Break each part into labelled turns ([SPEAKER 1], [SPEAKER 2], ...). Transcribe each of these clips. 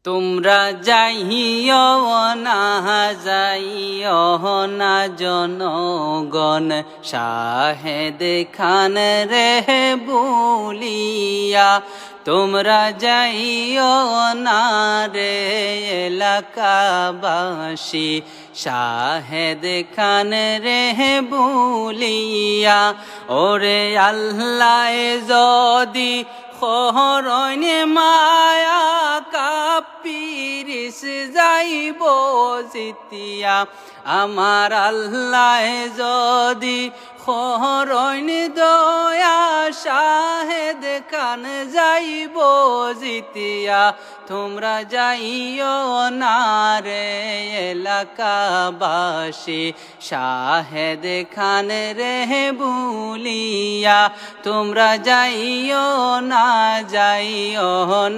[SPEAKER 1] তোমরা যাইও না যাইও না জনগণ শাহেদ খান রে বলিয়া। তোমরা যাইও না রে এলাকাবাসী শাহেদ খান রে বলিয়া। ওরে আল্লাহ যদি খরনে মায়া কাপিরিস যাইব জিতিয়া। আমার আল্লাহ যদি খরন দয়া শাহেদ খান যাইব জিতিয়া। তোমরা যাইও না রে এলাকাবাসী শাহেদ খান রে বলিয়া। তোমরা যাইও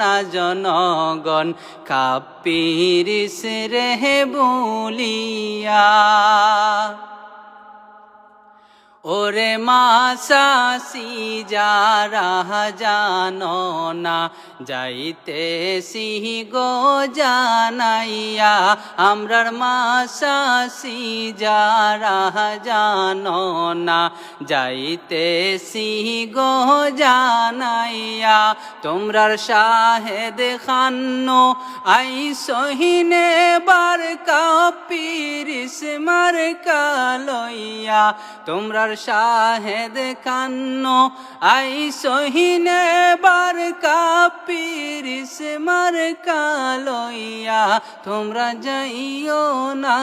[SPEAKER 1] না জনগণ কাপিরিস রে বলিয়া। ওরে মাসাসি যারা জানো না যাইতেছি গো জানাইয়া। আমরার মাসাসি যারা জানো না যাইতেছি গো জানাইয়া। তোমরার শাহেদ খান্ন আই সহিনে বার কাপিরিস মার কালইয়া। তোমরার শাহেদ খান্ন আই সহিনে বার কাপিরিস মার কালইয়া। তোমরা যাইও না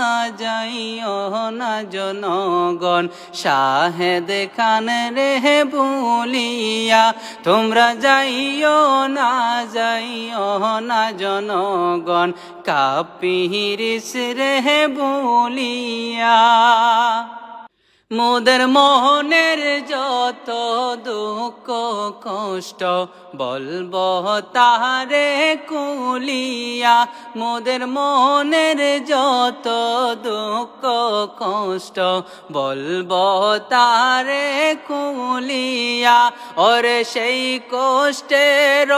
[SPEAKER 1] জনগণ শাহেদ খান রে বলিয়া। তোমরা যাইও না জনগণ কাপিরিস রে বলিয়া। মোদের মোহনের যত দুঃখ কষ্ট বলবো তারে কুলিয়া। মোদের মনের যত দুঃখ কষ্ট বলবো তারে কুলিয়া। ওরে সেই কষ্টের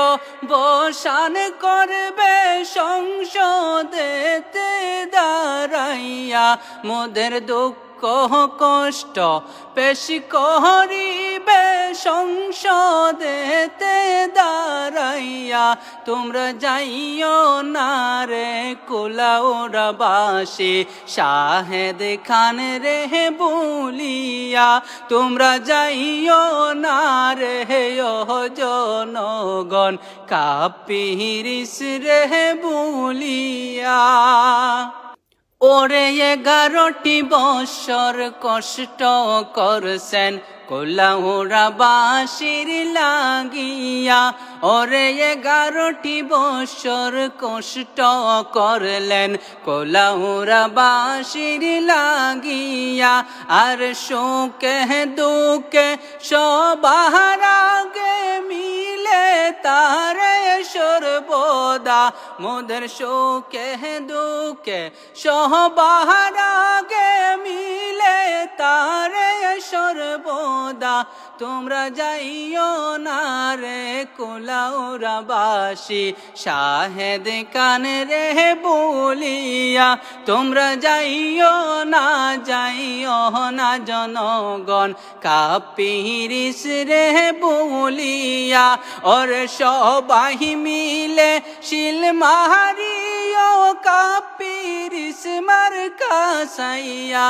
[SPEAKER 1] বসান করবে সংসদেতে দাঁড়াইয়া। মোদের দুঃখ কষ্ট পেশ করিবে সংসদেতে দাঁড়াইয়া। তোমরা যাইও না রে কুলাউড়াবাসী শাহেদ খান রে বলিয়া। তোমরা যাইও না রে জনগণ কাপিরিস রে বলিয়া। ওরে 11টি বৎসর কষ্ট করছেন কুলাউড়াবাসীর লাগিয়া। ওরে 11টি বৎসর কষ্ট করলেন কুলাউড়াবাসীর লাগিয়া। আর শোকে দুঃখে সবার আগে মিলে তারে সর্বদা। মোদের শোকে দুঃখে সবার আগে মিলে তারে সর্বদা। তোমরা যাইও না রে কুলাউড়াবাসী শাহেদ খান রে বলিয়া। তোমরা যাইও না জনগণ কাপিরিস রে বলিয়া। ওর সবাই মিলে শিল মারিও কাপিরিস মার কাসাইয়া।